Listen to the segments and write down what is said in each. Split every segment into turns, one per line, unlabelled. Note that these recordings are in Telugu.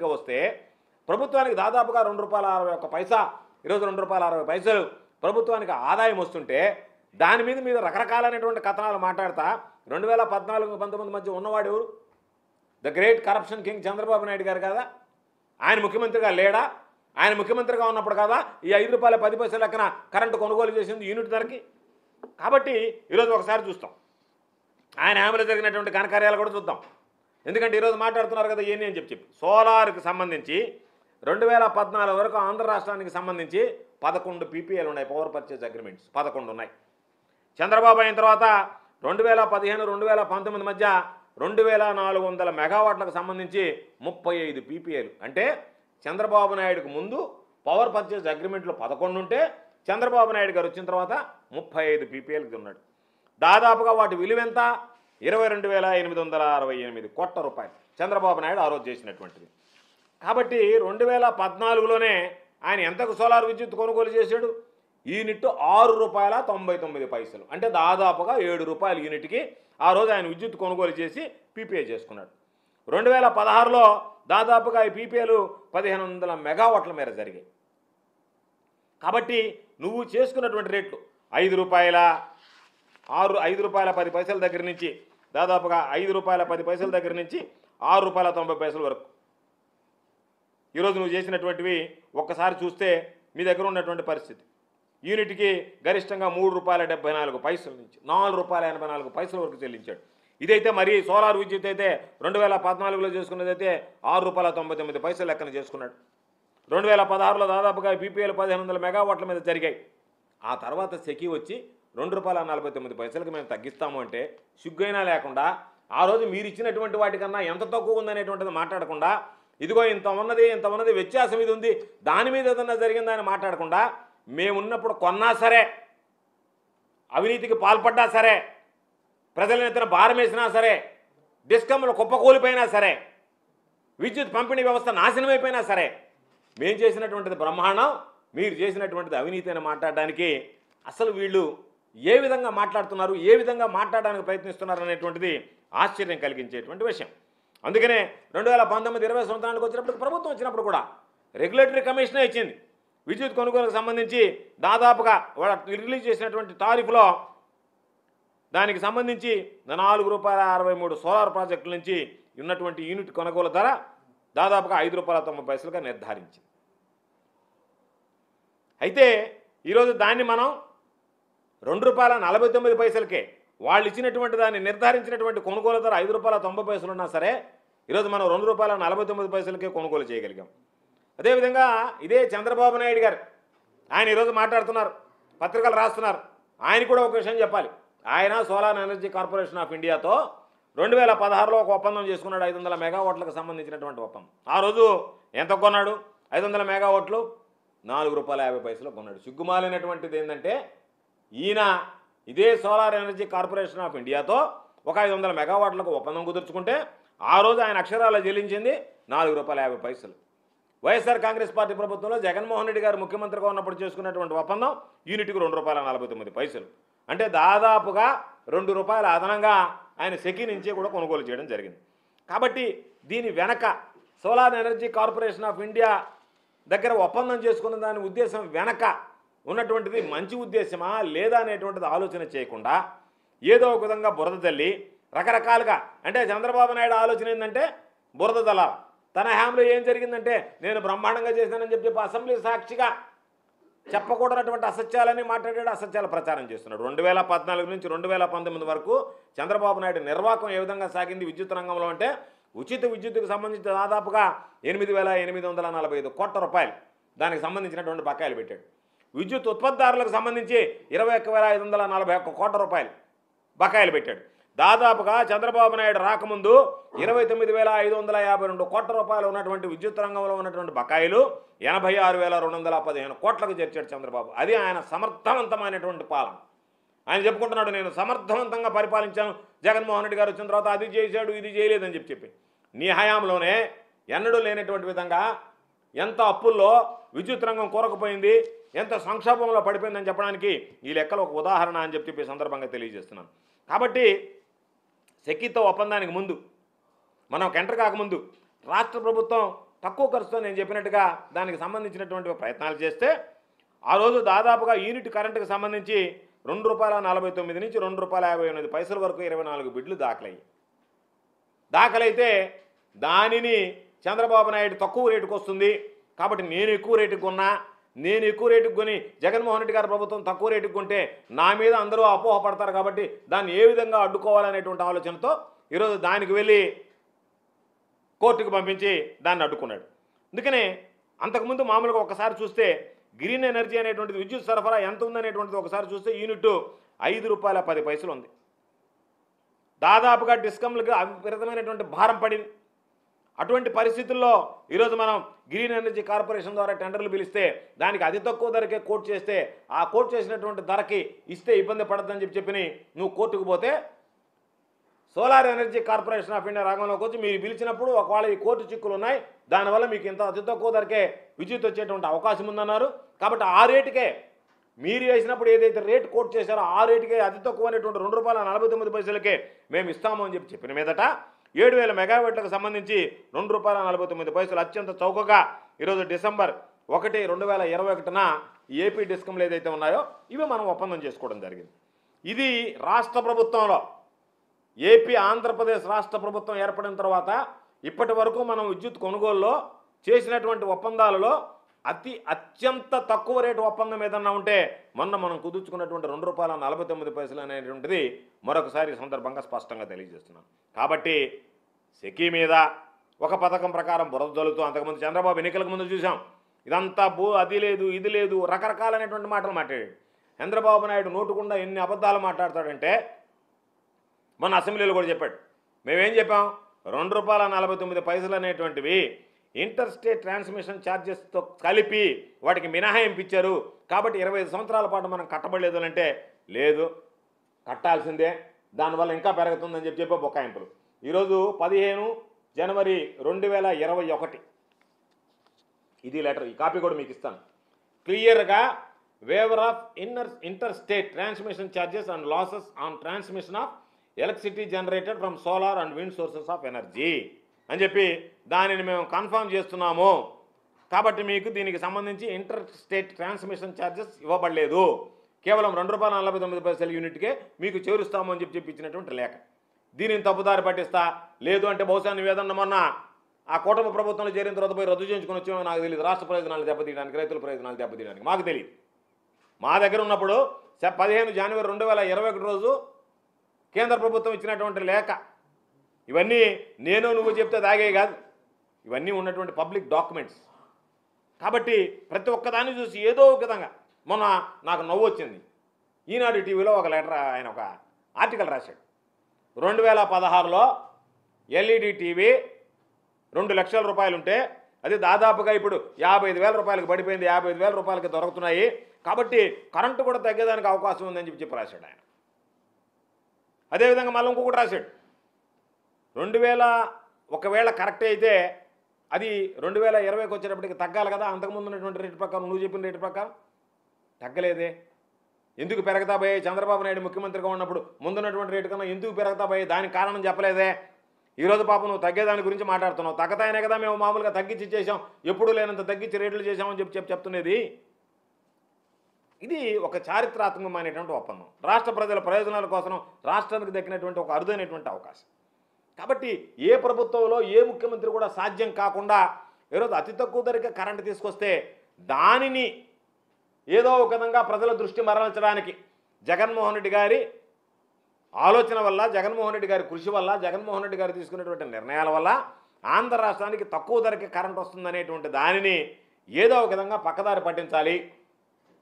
ముఖ్యమంత్రిగా వస్తే ప్రభుత్వానికి దాదాపుగా ₹2.61 ఈరోజు ₹2.60 ప్రభుత్వానికి ఆదాయం వస్తుంటే దాని మీద రకరకాలైనటువంటి కథనాలు మాట్లాడతా 2014-19 మధ్య ఉన్నవాడు ఎవరు? The great corruption king Chandrababu Naidu గారు కదా. ఆయన ముఖ్యమంత్రిగా లేడా? ఆయన ముఖ్యమంత్రిగా ఉన్నప్పుడు కదా ఈ ₹5.10 లెక్కన కరెంటు కొనుగోలు చేసింది యూనిట్ ధరకి. కాబట్టి ఈరోజు ఒకసారి చూస్తాం, ఆయన హామీలో జరిగినటువంటి ఘనకార్యాలు కూడా చూద్దాం. ఎందుకంటే ఈరోజు మాట్లాడుతున్నారు కదా ఏంటి అని చెప్పి సోలార్కి సంబంధించి 2014 వరకు ఆంధ్ర రాష్ట్రానికి సంబంధించి 11 పీపీఏలు ఉన్నాయి, పవర్ పర్చేజ్ అగ్రిమెంట్స్ 11 ఉన్నాయి. చంద్రబాబు అయిన తర్వాత 2015-2019 మధ్య 2400 మెగావాట్లకు సంబంధించి 35 పీపీఏలు. అంటే చంద్రబాబు నాయుడుకు ముందు పవర్ పర్చేజ్ అగ్రిమెంట్లు 11 ఉంటే చంద్రబాబు నాయుడు గారు వచ్చిన తర్వాత 35 పీపీఏలకు ఉన్నాడు. దాదాపుగా వాటి విలువ ఎంత? 22,868 కోట్ల రూపాయలు చంద్రబాబు నాయుడు ఆ రోజు చేసినటువంటిది. కాబట్టి 2014లోనే ఆయన ఎంతకు సోలార్ విద్యుత్ కొనుగోలు చేశాడు? యూనిట్ ₹6.99, అంటే దాదాపుగా ₹7 యూనిట్కి ఆ రోజు ఆయన విద్యుత్ కొనుగోలు చేసి పీపీఏ చేసుకున్నాడు. 2016లో దాదాపుగా ఈ పీపీఏలు 1500 మెగావాట్ల మేర జరిగాయి. కాబట్టి నువ్వు చేసుకున్నటువంటి రేట్లు ₹5.10 దగ్గర నుంచి దాదాపుగా ₹5.10 దగ్గర నుంచి ₹6.90 వరకు ఈరోజు నువ్వు చేసినటువంటివి ఒక్కసారి చూస్తే మీ దగ్గర ఉన్నటువంటి పరిస్థితి యూనిట్కి గరిష్టంగా ₹3.74 నుంచి ₹4.84 వరకు చెల్లించాడు. ఇదైతే మరి సోలార్ విద్యుత్ అయితే 2014లో చేసుకున్నదైతే ₹6.99 లెక్కన చేసుకున్నాడు. 2016లో దాదాపుగా పీపీఎల్ 1500 మెగావాట్ల మీద జరిగాయి. ఆ తర్వాత సెకీ వచ్చి ₹2.49కి మేము తగ్గిస్తాము అంటే సిగ్గైనా లేకుండా ఆ రోజు మీరు ఇచ్చినటువంటి వాటికన్నా ఎంత తక్కువ ఉందనేటువంటిది మాట్లాడకుండా ఇదిగో ఇంత ఉన్నది వ్యత్యాసం ఇది ఉంది దాని మీద ఏదన్నా జరిగిందని మాట్లాడకుండా మేమున్నప్పుడు కొన్నా సరే అవినీతికి పాల్పడ్డా సరే ప్రజల నెత్తిన భారం వేసినా సరే డిస్కమ్లు కుప్పకూలిపోయినా సరే విద్యుత్ పంపిణీ వ్యవస్థ నాశనమైపోయినా సరే మేము చేసినటువంటిది బ్రహ్మాండం, మీరు చేసినటువంటిది అవినీతి అని మాట్లాడడానికి అసలు వీళ్ళు ఏ విధంగా మాట్లాడుతున్నారు, ఏ విధంగా మాట్లాడడానికి ప్రయత్నిస్తున్నారు అనేటువంటిది ఆశ్చర్యం కలిగించేటువంటి విషయం. అందుకనే 2019-20 సంవత్సరానికి వచ్చినప్పుడు ప్రభుత్వం వచ్చినప్పుడు కూడా రెగ్యులేటరీ కమిషనే ఇచ్చింది విద్యుత్ కొనుగోలుకు సంబంధించి దాదాపుగా రిలీజ్ చేసినటువంటి టారిఫ్లో దానికి సంబంధించి ₹4.63 సోలార్ ప్రాజెక్టుల నుంచి ఉన్నటువంటి యూనిట్ కొనుగోలు ధర దాదాపుగా ₹5.90గా నిర్ధారించింది. అయితే ఈరోజు దాన్ని మనం ₹2.49కే వాళ్ళు ఇచ్చినటువంటి దాన్ని నిర్ధారించినటువంటి కొనుగోలు ధర ₹5.90 ఉన్నా సరే ఈరోజు మనం ₹2.49కే కొనుగోలు చేయగలిగాం. అదేవిధంగా ఇదే చంద్రబాబు నాయుడు గారు ఆయన ఈరోజు మాట్లాడుతున్నారు, పత్రికలు రాస్తున్నారు. ఆయన కూడా ఒక విషయం చెప్పాలి. ఆయన సోలార్ ఎనర్జీ కార్పొరేషన్ ఆఫ్ ఇండియాతో 2016లో ఒక ఒప్పందం చేసుకున్నాడు, 500 మెగావాట్లకు సంబంధించినటువంటి ఒప్పందం. ఆ రోజు ఎంత కొన్నాడు? 500 మెగావాట్లు ₹4.50 కొన్నాడు. సిగ్గుమాలినటువంటిది ఏంటంటే ఈయన ఇదే సోలార్ ఎనర్జీ కార్పొరేషన్ ఆఫ్ ఇండియాతో ఒక 500 మెగావాట్లకు ఒప్పందం కుదుర్చుకుంటే ఆ రోజు ఆయన అక్షరాలు చెల్లించింది ₹4.50. వైఎస్ఆర్ కాంగ్రెస్ పార్టీ ప్రభుత్వంలో జగన్మోహన్ రెడ్డి గారు ముఖ్యమంత్రిగా ఉన్నప్పుడు చేసుకున్నటువంటి ఒప్పందం యూనిట్కి ₹2.49. అంటే దాదాపుగా ₹2 అదనంగా ఆయన సెకీ నుంచి కూడా కొనుగోలు చేయడం జరిగింది. కాబట్టి దీని వెనక solar energy corporation of India దగ్గర ఒప్పందం చేసుకున్న దాని ఉద్దేశం వెనక ఉన్నటువంటిది మంచి ఉద్దేశమా లేదా అనేటువంటిది ఆలోచన చేయకుండా ఏదో ఒక విధంగా బురద తల్లి రకరకాలుగా, అంటే చంద్రబాబు నాయుడు ఆలోచన ఏంటంటే బురద తల తన హామీలో ఏం జరిగిందంటే నేను బ్రహ్మాండంగా చేశానని చెప్పి అసెంబ్లీ సాక్షిగా చెప్పకూడనటువంటి అసత్యాలని మాట్లాడాడు, అసత్యాల ప్రచారం చేస్తున్నాడు. 2014 నుంచి 2019 వరకు చంద్రబాబు నాయుడు నిర్వాహకం ఏ విధంగా సాగింది విద్యుత్ రంగంలో అంటే ఉచిత విద్యుత్తుకు సంబంధించి దాదాపుగా 8,845 కోట్ల రూపాయలు దానికి సంబంధించినటువంటి బకాయిలు పెట్టాడు. విద్యుత్ ఉత్పత్తిదారులకు సంబంధించి 21,541 కోట్ల రూపాయలు బకాయిలు పెట్టాడు. దాదాపుగా చంద్రబాబు నాయుడు రాకముందు 29,552 కోట్ల రూపాయలు ఉన్నటువంటి విద్యుత్ రంగంలో ఉన్నటువంటి బకాయిలు 86,215 కోట్లకు చేర్చాడు చంద్రబాబు. అది ఆయన సమర్థవంతమైనటువంటి పాలన. ఆయన చెప్పుకుంటున్నాడు నేను సమర్థవంతంగా పరిపాలించాను, జగన్మోహన్ రెడ్డి గారు వచ్చిన తర్వాత అది చేశాడు ఇది చేయలేదని చెప్పి నీ హయాంలోనే ఎన్నడూ లేనటువంటి విధంగా ఎంత అప్పుల్లో విద్యుత్ రంగం కూరకపోయింది, ఎంత సంక్షోభంలో పడిపోయిందని చెప్పడానికి ఈ లెక్కలు ఒక ఉదాహరణ అని చెప్పి సందర్భంగా తెలియజేస్తున్నాను. కాబట్టి సెకీతో ఒప్పందానికి ముందు మనం ఎంటర్ కాకముందు రాష్ట్ర ప్రభుత్వం తక్కువ ఖర్చుతో నేను చెప్పినట్టుగా దానికి సంబంధించినటువంటి ప్రయత్నాలు చేస్తే ఆ రోజు దాదాపుగా యూనిట్ కరెంటుకు సంబంధించి ₹2.49 నుంచి ₹2.58 వరకు 24 బిడ్లు దాఖలైతే దానిని చంద్రబాబు నాయుడు తక్కువ రేటుకు వస్తుంది కాబట్టి నేను ఎక్కువ రేటుకు కొన్నా, నేను ఎక్కువ రేటుకు కొని జగన్మోహన్ రెడ్డి గారి ప్రభుత్వం తక్కువ రేటుకు కొంటే నా మీద అందరూ అపోహపడతారు కాబట్టి దాన్ని ఏ విధంగా అడ్డుకోవాలనేటువంటి ఆలోచనతో ఈరోజు దానికి వెళ్ళి కోర్టుకు పంపించి దాన్ని అడ్డుకున్నాడు. అందుకనే అంతకుముందు మామూలుగా ఒకసారి చూస్తే గ్రీన్ ఎనర్జీ అనేటువంటిది విద్యుత్ సరఫరా ఎంత ఉందనేటువంటిది ఒకసారి చూస్తే యూనిట్ ₹5.10 ఉంది. దాదాపుగా డిస్కంలకు విపరీతమైనటువంటి భారం పడింది. అటువంటి పరిస్థితుల్లో ఈరోజు మనం గ్రీన్ ఎనర్జీ కార్పొరేషన్ ద్వారా టెండర్లు పిలిస్తే దానికి అతి తక్కువ ధరకే కోట్ చేస్తే ఆ కోట్ చేసినటువంటి ధరకి ఇస్తే ఇబ్బంది పడద్దని చెప్పి నువ్వు కోర్టుకు పోతే solar energy corporation of India రంగంలోకి వచ్చి మీరు పిలిచినప్పుడు ఒకవేళ ఈ కోర్టు చిక్కులు ఉన్నాయి, దానివల్ల మీకు ఇంత అతి తక్కువ ధరకే విద్యుత్ వచ్చేటువంటి అవకాశం ఉందన్నారు. కాబట్టి ఆ రేటుకే మీరు వేసినప్పుడు ఏదైతే రేటు కోట్ చేశారో ఆ రేటుకే అతి తక్కువ అనేటువంటి ₹2.49 మేము ఇస్తాము అని చెప్పిన మీదట 7,000 మెగావాట్లకు సంబంధించి ₹2.49 అత్యంత చౌకగా ఈరోజు డిసెంబర్ 1, 2021 ఏపీ డిస్కంలు ఏదైతే ఉన్నాయో ఇవి మనం ఒప్పందం చేసుకోవడం జరిగింది. ఇది రాష్ట్ర ప్రభుత్వంలో ఏపీ ఆంధ్రప్రదేశ్ రాష్ట్ర ప్రభుత్వం ఏర్పడిన తర్వాత ఇప్పటి వరకు మనం విద్యుత్ కొనుగోలులో చేసినటువంటి ఒప్పందాలలో అత్యంత తక్కువ రేటు ఒప్పందం ఏదన్నా ఉంటే మొన్న మనం కుదుర్చుకున్నటువంటి ₹2.49 అనేటువంటిది మరొకసారి సందర్భంగా స్పష్టంగా తెలియజేస్తున్నాం. కాబట్టి సెకీ మీద ఒక పథకం ప్రకారం బురద జల్లుతూ అంతకుముందు చంద్రబాబు ఎన్నికలకు ముందు చూసాం ఇదంతా అది లేదు ఇది లేదు రకరకాలైనటువంటి మాటలు మాట్లాడాడు. చంద్రబాబు నాయుడు నోటుకుండా ఎన్ని అబద్ధాలు మాట్లాడతాడంటే మొన్న అసెంబ్లీలో కూడా చెప్పాడు. మేమేం చెప్పాం, ₹2.49 అనేటువంటివి ఇంటర్ స్టేట్ ట్రాన్స్మిషన్ ఛార్జెస్తో కలిపి వాటికి మినహాయింపు ఇచ్చారు కాబట్టి 25 సంవత్సరాల పాటు మనం కట్టబడలేదు అంటే లేదు కట్టాల్సిందే, దానివల్ల ఇంకా పెరుగుతుందని చెప్పి బొక్కాయింపులు. ఈరోజు 15 జనవరి 2021 ఇది లెటర్, ఈ కాపీ కూడా మీకు ఇస్తాను. క్లియర్గా waiver of inter state transmission charges and losses on transmission of electricity generated from solar and wind sources of energy అని చెప్పి దానిని మేము కన్ఫర్మ్ చేస్తున్నాము. కాబట్టి మీకు దీనికి సంబంధించి ఇంటర్ స్టేట్ ట్రాన్స్మిషన్ ఛార్జెస్ ఇవ్వబడలేదు, కేవలం ₹2.49 యూనిట్కే మీకు చేరుస్తాము అని చెప్పి ఇచ్చినటువంటి లేఖ. దీనిని తప్పుదారి పట్టిస్తా లేదు అంటే బహుశా నివేదన మొన్న ఆ కూటమి ప్రభుత్వంలో చేరిన తర్వాత పోయి రద్దు చేయించుకొని వచ్చామో నాకు తెలియదు. రాష్ట్ర ప్రయోజనాలు దెబ్బతీయడానికి, రైతుల ప్రయోజనాలు దెబ్బతీయడానికి మాకు తెలియదు. మా దగ్గర ఉన్నప్పుడు 15 జనవరి 2021 రోజు కేంద్ర ప్రభుత్వం ఇచ్చినటువంటి లేఖ ఇవన్నీ నేను నువ్వు చెప్తే దాగే కాదు, ఇవన్నీ ఉన్నటువంటి పబ్లిక్ డాక్యుమెంట్స్. కాబట్టి ప్రతి ఒక్కదాన్ని చూసి ఏదో ఒక విధంగా మొన్న నాకు నవ్వు వచ్చింది. ఈనాడు టీవీలో ఒక లెటర్ ఆయన ఒక ఆర్టికల్ రాశాడు. 2016లో ఎల్ఈడి టీవీ ₹2 లక్షల ఉంటే అది దాదాపుగా ఇప్పుడు ₹55,000 పడిపోయింది, ₹55,000 దొరుకుతున్నాయి. కాబట్టి కరెంటు కూడా తగ్గేదానికి అవకాశం ఉందని చెప్పి రాశాడు ఆయన. అదేవిధంగా మళ్ళీ ఇంకొకటి రాశాడు, 2000 ఒకవేళ కరెక్ట్ అయితే అది 2020కి వచ్చేటప్పటికి తగ్గాలి కదా, అంతకుముందు ఉన్నటువంటి రేటు ప్రకారం నువ్వు చెప్పిన రేటు ప్రకారం తగ్గలేదే, ఎందుకు పెరగతా పోయాయి? చంద్రబాబు నాయుడు ముఖ్యమంత్రిగా ఉన్నప్పుడు ముందున్నటువంటి రేటు కన్నా ఎందుకు పెరగతా పోయాయి? దానికి కారణం చెప్పలేదే. ఈరోజు పాపం నువ్వు తగ్గేదాని గురించి మాట్లాడుతున్నావు. తగ్గతాయనే కదా మేము మామూలుగా తగ్గించి చేసాం, ఎప్పుడూ లేనంత తగ్గించి రేట్లు చేసామని చెప్తున్నది. ఇది ఒక చారిత్రాత్మకమైనటువంటి ఒప్పందం, రాష్ట్ర ప్రజల ప్రయోజనాల కోసం రాష్ట్రానికి దక్కినటువంటి ఒక అరుదైనటువంటి అవకాశం. కాబట్టి ఏ ప్రభుత్వంలో ఏ ముఖ్యమంత్రి కూడా సాధ్యం కాకుండా ఈరోజు అతి తక్కువ ధరకే కరెంటు తీసుకొస్తే దానిని ఏదో ఒక విధంగా ప్రజల దృష్టి మరల్చడానికి జగన్మోహన్ రెడ్డి గారి ఆలోచన వల్ల, జగన్మోహన్ రెడ్డి గారి కృషి వల్ల, జగన్మోహన్ రెడ్డి గారు తీసుకున్నటువంటి నిర్ణయాల వల్ల ఆంధ్ర రాష్ట్రానికి తక్కువ ధరకే కరెంటు వస్తుందనేటువంటి దానిని ఏదో ఒక విధంగా పక్కదారి పట్టించాలి.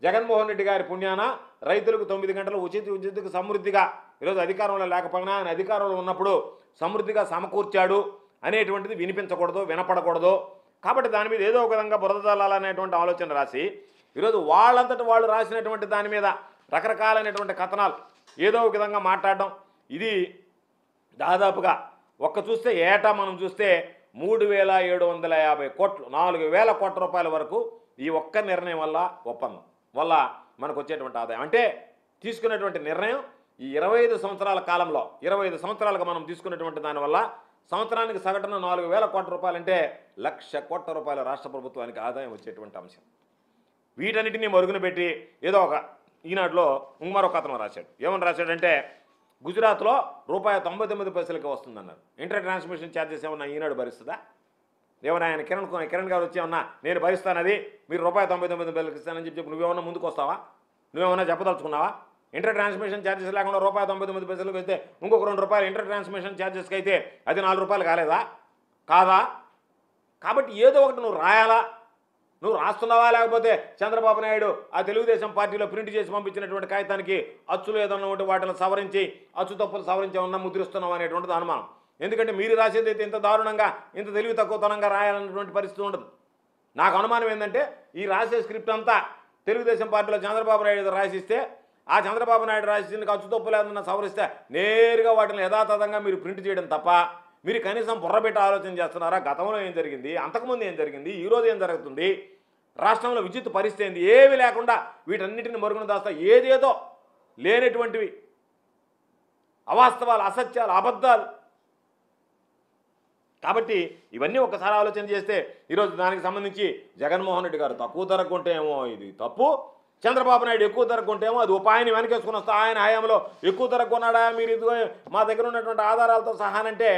జగన్మోహన్ రెడ్డి గారి పుణ్యాన రైతులకు 9 గంటలు ఉచితకు సమృద్ధిగా ఈరోజు అధికారంలో లేకపోయినా ఆయన అధికారంలో ఉన్నప్పుడు సమృద్ధిగా సమకూర్చాడు అనేటువంటిది వినిపించకూడదు, వినపడకూడదు. కాబట్టి దాని మీద ఏదో ఒక విధంగా బురద చల్లాలనేటువంటి ఆలోచన రాసి ఈరోజు వాళ్ళంతటి వాళ్ళు రాసినటువంటి దాని మీద రకరకాలైనటువంటి కథనాలు ఏదో ఒక విధంగా మాట్లాడడం, ఇది దాదాపుగా చూస్తే ఏటా మనం చూస్తే 3,750 కోట్లు, 4,000 కోట్ల రూపాయల వరకు ఈ ఒక్క నిర్ణయం వల్ల ఒప్పందం వల్ల మనకు వచ్చేటువంటి ఆదాయం. అంటే తీసుకున్నటువంటి నిర్ణయం ఈ 25 సంవత్సరాల కాలంలో 25 సంవత్సరాలుగా మనం తీసుకున్నటువంటి దానివల్ల సంవత్సరానికి సగటున 4,000 కోట్ల రూపాయలంటే 1,00,000 కోట్ల రూపాయల రాష్ట్ర ప్రభుత్వానికి ఆదాయం వచ్చేటువంటి అంశం. వీటన్నిటినీ మరుగున పెట్టి ఏదో ఒక ఈనాడులో మరొక అతను రాశాడు. ఏమని రాశాడంటే గుజరాత్లో ₹99 వస్తుందన్నారు. ఇంటర్ ట్రాన్స్మిషన్ ఛార్జెస్ ఏమన్నా ఈనాడు భరిస్తుందా? ఏమన్నా ఆయన కిరణ్ గారు వచ్చి ఏమన్నా నేను భరిస్తానది మీరు ₹99 ఇస్తానని చెప్పి నువ్వేమన్నా ముందుకు వస్తావా? నువ్వేమన్నా చెప్పదలుచుకున్నావా? ఇంటర్ ట్రాన్స్మిషన్ ఛార్జెస్ లేకుండా ₹99 అయితే ఇంకొక ₹2 ఇంటర్ ట్రాన్స్మిషన్ ఛార్జెస్కి అయితే అది ₹4 కాలేదా? కాదా? కాబట్టి ఏదో ఒకటి నువ్వు రాయాలా? నువ్వు రాస్తున్నావా లేకపోతే చంద్రబాబు నాయుడు ఆ తెలుగుదేశం పార్టీలో ప్రింట్ చేసి పంపించినటువంటి కాగితానికి అచ్చులు ఏదన్నా ఉంటే వాటిని సవరించి అచ్చు తప్పులు సవరించి ఏమన్నా ముద్రిస్తున్నావు అనేటువంటిది అనుమానం. ఎందుకంటే మీరు రాసేది అయితే ఇంత దారుణంగా ఇంత తెలివి తక్కువతనంగా రాయాలన్నటువంటి పరిస్థితి ఉండదు. నాకు అనుమానం ఏంటంటే ఈ రాసే స్క్రిప్ట్ అంతా తెలుగుదేశం పార్టీలో చంద్రబాబు నాయుడు రాసిస్తే ఆ చంద్రబాబు నాయుడు రాసిన అచ్చు తప్పులు ఏదన్నా సవరిస్తే నేరుగా వాటిని యథాతథంగా మీరు ప్రింట్ చేయడం తప్ప మీరు కనీసం బుర్రబెట్టి ఆలోచన చేస్తున్నారా? గతంలో ఏం జరిగింది, అంతకుముందు ఏం జరిగింది, ఈరోజు ఏం జరుగుతుంది, రాష్ట్రంలో విద్యుత్ పరిస్థితి ఏంది, ఏవి లేకుండా వీటన్నిటిని మరుగున దాస్తా ఏదేదో లేనటువంటివి అవాస్తవాలు, అసత్యాలు, అబద్ధాలు. కాబట్టి ఇవన్నీ ఒకసారి ఆలోచన చేస్తే ఈరోజు దానికి సంబంధించి జగన్మోహన్ రెడ్డి గారు తక్కువ ధరకు కొంటేమో ఇది తప్పు, చంద్రబాబు నాయుడు ఎక్కువ ధరకు కొంటేమో అది ఉపాయాన్ని వెనకేసుకుని వస్తా ఆయన హయాంలో ఎక్కువ ధరకు కొన్నాడా మీరు ఇదిగో మా దగ్గర ఉన్నటువంటి ఆధారాలతో సహానంటే